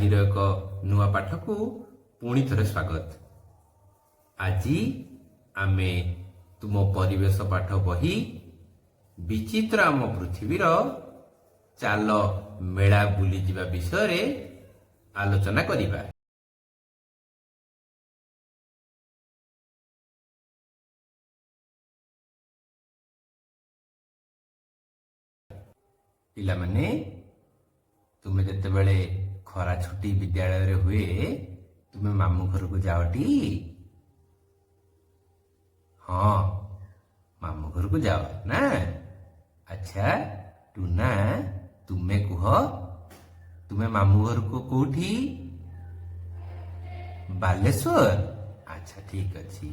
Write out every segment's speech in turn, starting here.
ଆଜିର ଏକ ନୂଆ ପାଠକୁ ପୁଣି ଥରେ ସ୍ୱାଗତ। ଆଜି ଆମେ ତୁମ ପରିବେଶ ପାଠ ବହି ବିଚିତ୍ର ଆମ ପୃଥିବୀର ଚାଲ ମେଳା ବୁଲିଯିବା ବିଷୟରେ ଆଲୋଚନା କରିବା। ପିଲାମାନେ, ତୁମେ ଯେତେବେଳେ ଖରା ଛୁଟି ବିଦ୍ୟାଳୟରେ ହୁଏ ତୁମେ ମାମୁଁ ଘରକୁ ଯାଅଟି? ହଁ, ମାମୁଁ ଘରକୁ ଯାଅ ନା? ଆଚ୍ଛା ଟୁନା, ତୁମେ କୁହ, ତୁମେ ମାମୁଁ ଘରକୁ କୋଉଠି? ବାଲେଶ୍ୱର? ଆଚ୍ଛା ଠିକ ଅଛି।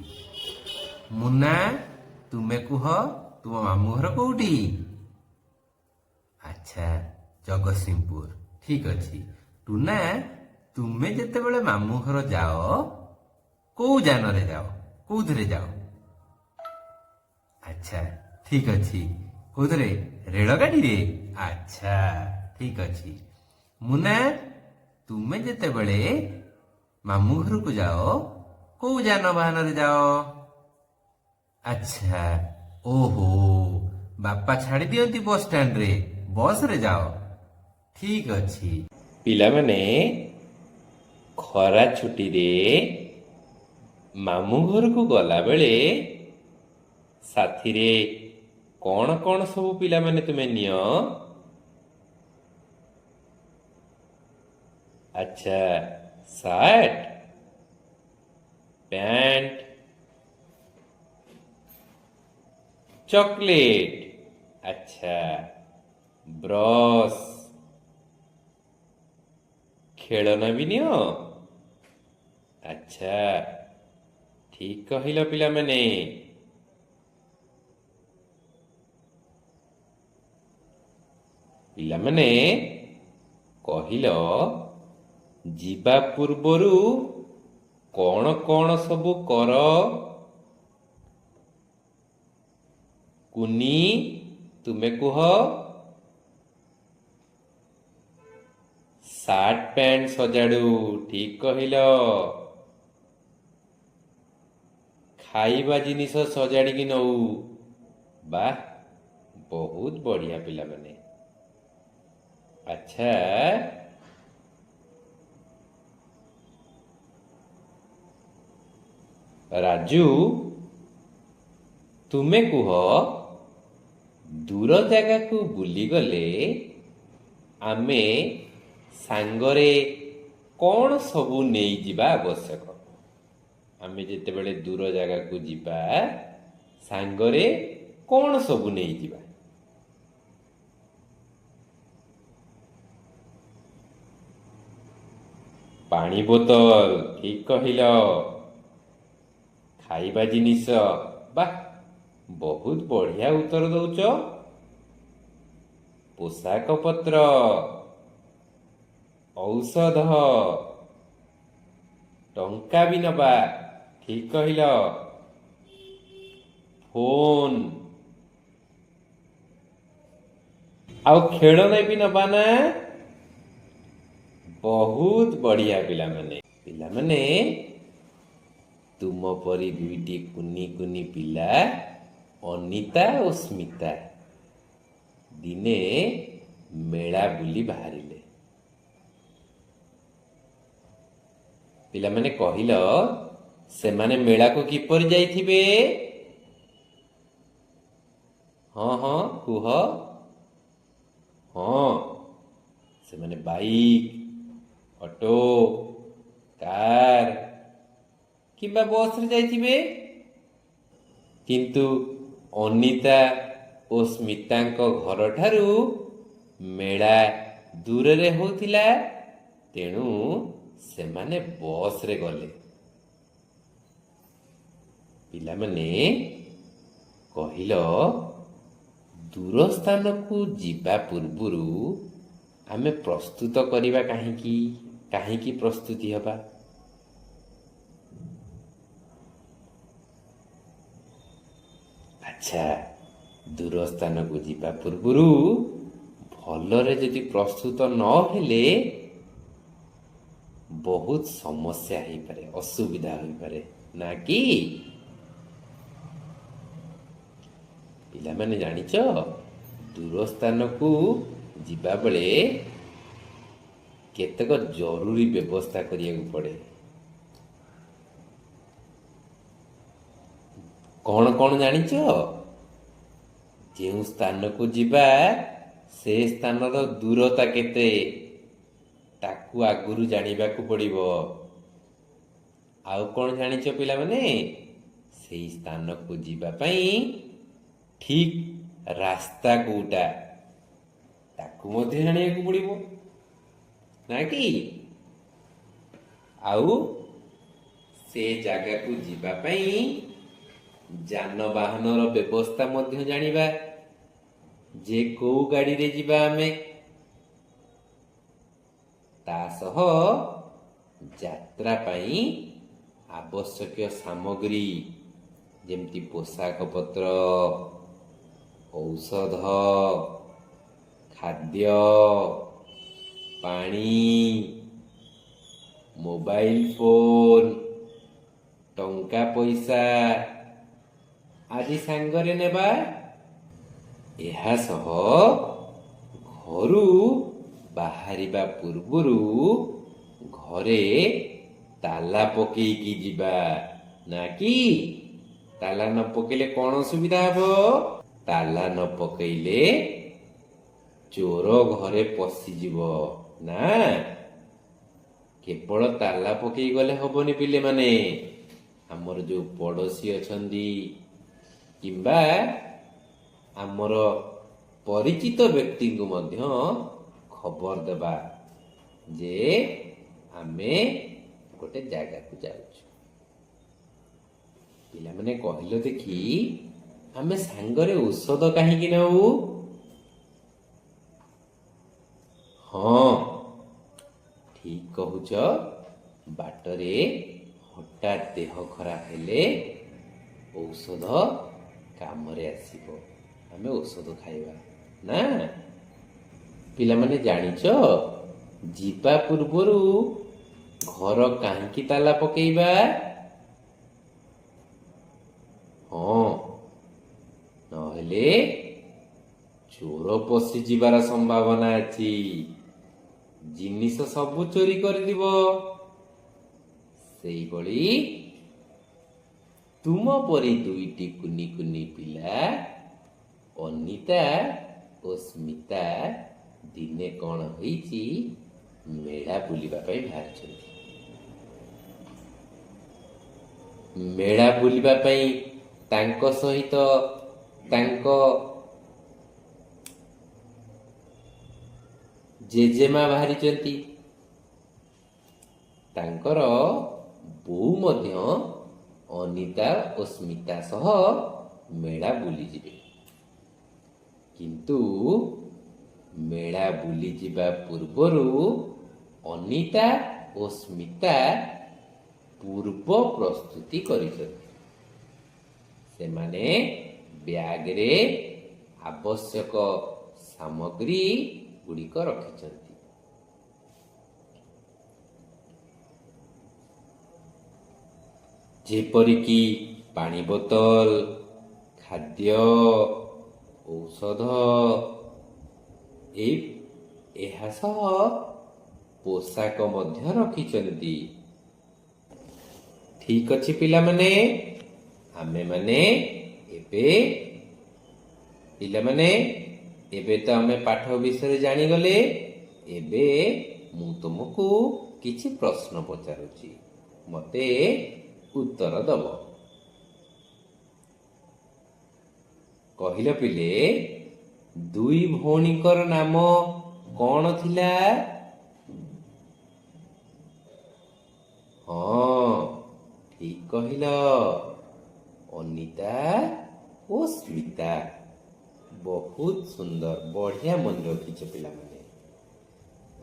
ମୁନା, ତୁମେ କୁହ, ତୁମ ମାମୁଁ ଘର କୋଉଠି? ଆଚ୍ଛା ଜଗତସିଂହପୁର। ଠିକ ଅଛି। ଟୁନା, ତୁମେ ଯେତେବେଳେ ମାମୁଁ ଘର ଯାଅ କୋଉ ଯାନରେ ଯାଅ, କୋଉଥିରେ ଯାଅ? ଆଚ୍ଛା ଠିକ ଅଛି। କୋଉଥିରେ? ରେଳଗାଡିରେ? ଆଚ୍ଛା ଠିକ ଅଛି। ମୁନା, ତୁମେ ଯେତେବେଳେ ମାମୁଁ ଘରକୁ ଯାଅ କୋଉ ଯାନବାହନରେ ଯାଅ? ଆଚ୍ଛା, ଓହୋ, ବାପା ଛାଡ଼ି ଦିଅନ୍ତି ବସ୍ ଷ୍ଟାଣ୍ଡରେ, ବସରେ ଯାଅ। ଠିକ ଅଛି। ପିଲାମାନେ, ଖରା ଛୁଟିରେ ମାମୁଁ ଘରକୁ ଗଲାବେଳେ ସାଥିରେ କଣ କଣ ସବୁ ପିଲାମାନେ ତୁମେ ନିଅ? ଆଚ୍ଛା, ସାର୍ଟ, ପ୍ୟାଣ୍ଟ, ଚକଲେଟ, ଆଚ୍ଛା, ବ୍ରଶ, ଖେଳନା ବି ନିଅ? ଆଚ୍ଛା ଠିକ କହିଲ ପିଲାମାନେ। ପିଲାମାନେ କହିଲ, ଯିବା ପୂର୍ବରୁ କଣ କଣ ସବୁ କର? କୁନି, ତୁମେ କୁହ। ସାର୍ଟ ପ୍ୟାଣ୍ଟ ସଜାଡୁ। ଠିକ କହିଲ। ଖାଇବା ଜିନିଷ ସଜାଡ଼ିକି ନଉ। ବାଃ, ବହୁତ ବଢିଆ ପିଲାମାନେ। ଆଚ୍ଛା, ରାଜୁ, ତୁମେ କୁହ, ଦୂର ଜାଗାକୁ ବୁଲିଗଲେ ଆମେ ସାଙ୍ଗରେ କଣ ସବୁ ନେଇଯିବା ଆବଶ୍ୟକ? ଆମେ ଯେତେବେଳେ ଦୂର ଜାଗାକୁ ଯିବା ସାଙ୍ଗରେ କଣ ସବୁ ନେଇଯିବା? ପାଣି ବୋତଲ। ଠିକ କହିଲ। ଖାଇବା ଜିନିଷ। ବାଃ, ବହୁତ ବଢିଆ ଉତ୍ତର ଦଉଛ। ପୋଷାକ ପତ୍ର, ଔଷଧ, ଟଙ୍କା ବି ନବା। ଠିକ କହିଲ। ଫୋନ ଆଉ ଖେଳନା ବି ନବା ନା? ବହୁତ ବଢିଆ ପିଲାମାନେ। ପିଲାମାନେ, ତୁମ ପରି ଦୁଇଟି କୁନି କୁନି ପିଲା ଅନିତା ଓ ସ୍ମିତା ଦିନେ ମେଳା ବୁଲି ବାହାରିଲେ। ପିଲାମାନେ କହିଲ, ସେମାନେ ମେଳାକୁ କିପରି ଯାଇଥିବେ? ହଁ ହଁ କୁହ। ହଁ, ସେମାନେ ବାଇକ୍, ଅଟୋ, କାର କିମ୍ବା ବସରେ ଯାଇଥିବେ। କିନ୍ତୁ ଅନିତା ଓ ସ୍ମିତାଙ୍କ ଘରଠାରୁ ମେଳା ଦୂରରେ ହେଉଥିଲା, ତେଣୁ ସେମାନେ ବସରେ ଗଲେ। ପିଲାମାନେ କହିଲ, ଦୂର ସ୍ଥାନକୁ ଯିବା ପୂର୍ବରୁ ଆମେ ପ୍ରସ୍ତୁତ କରିବା କାହିଁକି? କାହିଁକି ପ୍ରସ୍ତୁତି ହେବା? ଆଚ୍ଛା, ଦୂର ସ୍ଥାନକୁ ଯିବା ପୂର୍ବରୁ ଭଲରେ ଯଦି ପ୍ରସ୍ତୁତ ନ ହେଲେ ବହୁତ ସମସ୍ୟା ହେଇପାରେ, ଅସୁବିଧା ହୋଇପାରେ ନା କି? ପିଲାମାନେ ଜାଣିଛ, ଦୂର ସ୍ଥାନକୁ ଯିବା ବେଳେ କେତେକ ଜରୁରୀ ବ୍ୟବସ୍ଥା କରିବାକୁ ପଡ଼େ। କ'ଣ କ'ଣ ଜାଣିଛ? ଯେଉଁ ସ୍ଥାନକୁ ଯିବା ସେ ସ୍ଥାନର ଦୂରତା କେତେ ତାକୁ ଆଗରୁ ଜାଣିବାକୁ ପଡ଼ିବ। ଆଉ କ'ଣ ଜାଣିଛ ପିଲାମାନେ? ସେଇ ସ୍ଥାନକୁ ଯିବା ପାଇଁ ଠିକ୍ ରାସ୍ତା କୋଉଟା ତାକୁ ମଧ୍ୟ ଜାଣିବାକୁ ପଡ଼ିବ ନା କି? ଆଉ ସେ ଜାଗାକୁ ଯିବା ପାଇଁ ଯାନବାହନର ବ୍ୟବସ୍ଥା ମଧ୍ୟ ଜାଣିବା, ଯେ କୋଉ ଗାଡ଼ିରେ ଯିବା ଆମେ। ତା ସହ ଯାତ୍ରା ପାଇଁ ଆବଶ୍ୟକୀୟ ସାମଗ୍ରୀ ଯେମିତି ପୋଷାକ ପତ୍ର, ଔଷଧ, ଖାଦ୍ୟ, ପାଣି, ମୋବାଇଲ ଫୋନ, ଟଙ୍କା ପଇସା ଆଦି ସାଙ୍ଗରେ ନେବା। ଏହା ସହ ଘରୁ ବାହାରିବା ପୂର୍ବରୁ ଘରେ ତାଲା ପକେଇକି ଯିବା ନା କି? ତାଲା ନ ପକେଇଲେ କ'ଣ ଅସୁବିଧା ହବ? ତାଲା ନ ପକେଇଲେ ଚୋର ଘରେ ପଶିଯିବ ନା। କେବଳ ତାଲା ପକେଇ ଗଲେ ହବନି ପିଲେମାନେ, ଆମର ଯୋଉ ପଡ଼ୋଶୀ ଅଛନ୍ତି କିମ୍ବା ଆମର ପରିଚିତ ବ୍ୟକ୍ତିଙ୍କୁ ମଧ୍ୟ ଖବର ଦେବା ଯେ ଆମେ ଗୋଟେ ଜାଗାକୁ ଯାଉଛୁ। ପିଲାମାନେ କହିଲ ଦେଖି, ଆମେ ସାଙ୍ଗରେ ଔଷଧ କାହିଁକି ନେଉ? ହଁ, ଠିକ୍ କହୁଛ। ବାଟରେ ହଠାତ୍ ଦେହ ଖରାପ ହେଲେ ଔଷଧ କାମରେ ଆସିବ, ଆମେ ଔଷଧ ଖାଇବା ନା। ପିଲାମାନେ ଜାଣିଛ, ଯିବା ପୂର୍ବରୁ ଘର କାହିଁକି ତାଲା ପକେଇବା? ହଁ, ନହେଲେ ଚୋର ପଶିଯିବାର ସମ୍ଭାବନା ଅଛି, ଜିନିଷ ସବୁ ଚୋରି କରିଦିବ। ସେଇଭଳି ତୁମ ପରି ଦୁଇଟି କୁନି କୁନି ପିଲା ଅନିତା ଓ ସ୍ମିତା ଦିନେ କ'ଣ ହେଇଛି, ମେଳା ବୁଲିବା ପାଇଁ ବାହାରିଛନ୍ତି। ମେଳା ବୁଲିବା ପାଇଁ ତାଙ୍କ ସହିତ ତାଙ୍କ ଜେଜେମା ବାହାରିଛନ୍ତି। ତାଙ୍କର ବୋଉ ମଧ୍ୟ ଅନିତା ଓ ସ୍ମିତା ସହ ମେଳା ବୁଲିଯିବେ। କିନ୍ତୁ ମେଳା ବୁଲିଯିବା ପୂର୍ବରୁ ଅନିତା ଓ ସ୍ମିତା ପୂର୍ବ ପ୍ରସ୍ତୁତି କରିଛନ୍ତି। ସେମାନେ ବ୍ୟାଗରେ ଆବଶ୍ୟକ ସାମଗ୍ରୀ ଗୁଡ଼ିକ ରଖିଛନ୍ତି। ଯେପରିକି ପାଣି ବୋତଲ, ଖାଦ୍ୟ, ଔଷଧ, ଏହା ସହ ପୋଷାକ ମଧ୍ୟ ରଖିଛନ୍ତି। ଠିକ୍ ଅଛି ପିଲାମାନେ, ଏବେ ତ ଆମେ ପାଠ ବିଷୟରେ ଜାଣିଗଲେ। ଏବେ ମୁଁ ତୁମକୁ କିଛି ପ୍ରଶ୍ନ ପଚାରୁଛି, ମୋତେ ଉତ୍ତର ଦବ। କହିଲ ପିଲେ, ଦୁଇ ଭଉଣୀଙ୍କର ନାମ କ'ଣ ଥିଲା? ହଁ, ଠିକ୍ କହିଲ, ଅନିତା ଓ ସ୍ମିତା। ବହୁତ ସୁନ୍ଦର, ବଢିଆ ମନେ ରଖିଛ ପିଲାମାନେ।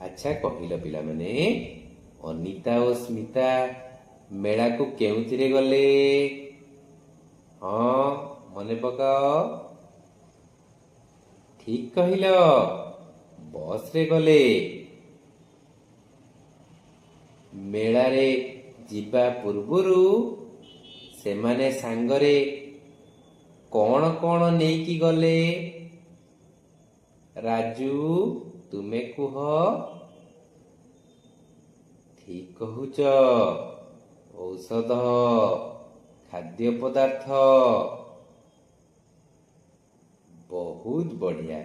ଆଚ୍ଛା କହିଲ ପିଲାମାନେ, ଅନିତା ଓ ସ୍ମିତା ମେଳାକୁ କେଉଁଥିରେ ଗଲେ? ହଁ, ମନେ ପକାଅ। ଠିକ୍ କହିଲ, ବସରେ ଗଲେ। ମେଳାରେ ଯିବା ପୂର୍ବରୁ ସେମାନେ ସାଙ୍ଗରେ କଣ କଣ ନେଇକି ଗଲେ? ରାଜୁ, ତୁମେ କୁହ। ଠିକ କହୁଛ, ଔଷଧ, ଖାଦ୍ୟ ପଦାର୍ଥ। ବହୁତ ବଢିଆ।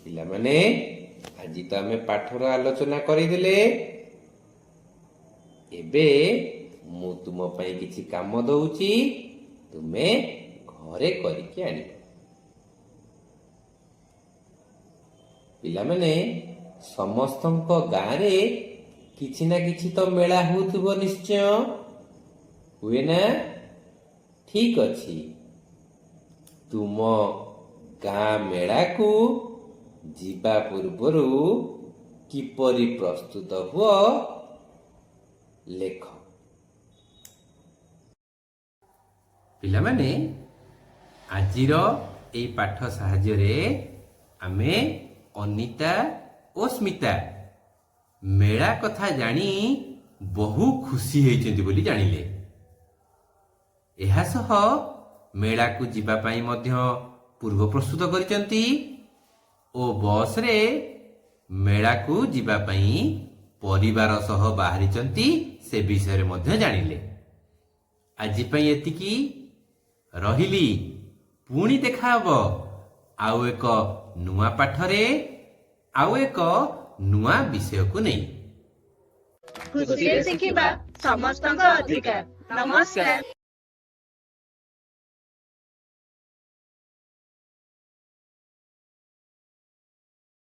ପିଲାମାନେ, ଆଜି ତ ଆମେ ପାଠର ଆଲୋଚନା କରିଦେଲେ। ଏବେ ମୁଁ ତୁମ ପାଇଁ କିଛି କାମ ଦଉଛି, ତୁମେ ଘରେ କରିକି ଆଣିବ। ପିଲାମାନେ, ସମସ୍ତଙ୍କ ଗାଁରେ କିଛି ନା କିଛି ତ ମେଳା ହେଉଥିବ ନିଶ୍ଚୟ, ହୁଏ ନା? ଠିକ ଅଛି, ତୁମ ଗାଁ ମେଳାକୁ ଯିବା ପୂର୍ବରୁ କିପରି ପ୍ରସ୍ତୁତ ହୁଅ ଲେଖ। ପିଲାମାନେ, ଆଜିର ଏହି ପାଠ ସାହାଯ୍ୟରେ ଆମେ ଅନିତା ଓ ସ୍ମିତା ମେଳା କଥା ଜାଣି ବହୁ ଖୁସି ହେଇଛନ୍ତି ବୋଲି ଜାଣିଲେ। ଏହା ସହ ମେଳାକୁ ଯିବା ପାଇଁ ମଧ୍ୟ ପୂର୍ବ ପ୍ରସ୍ତୁତ କରିଛନ୍ତି ଓ ବସରେ ମେଳାକୁ ଯିବା ପାଇଁ ପରିବାର ସହ ବାହାରିଛନ୍ତି ସେ ବିଷୟରେ ମଧ୍ୟ ଜାଣିଲେ। ଆଜି ପାଇଁ ଏତିକି, ରହିଲି। ପୁଣି ଦେଖାହବ ଆଉ ଏକ ନୂଆ ପାଠରେ, ଆଉ ଏକ ନୂଆ ବିଷୟକୁ ନେଇ। ଖୁସିରେ ଶିଖିବା ସମସ୍ତଙ୍କ ଅଧିକାର। ନମସ୍କାର।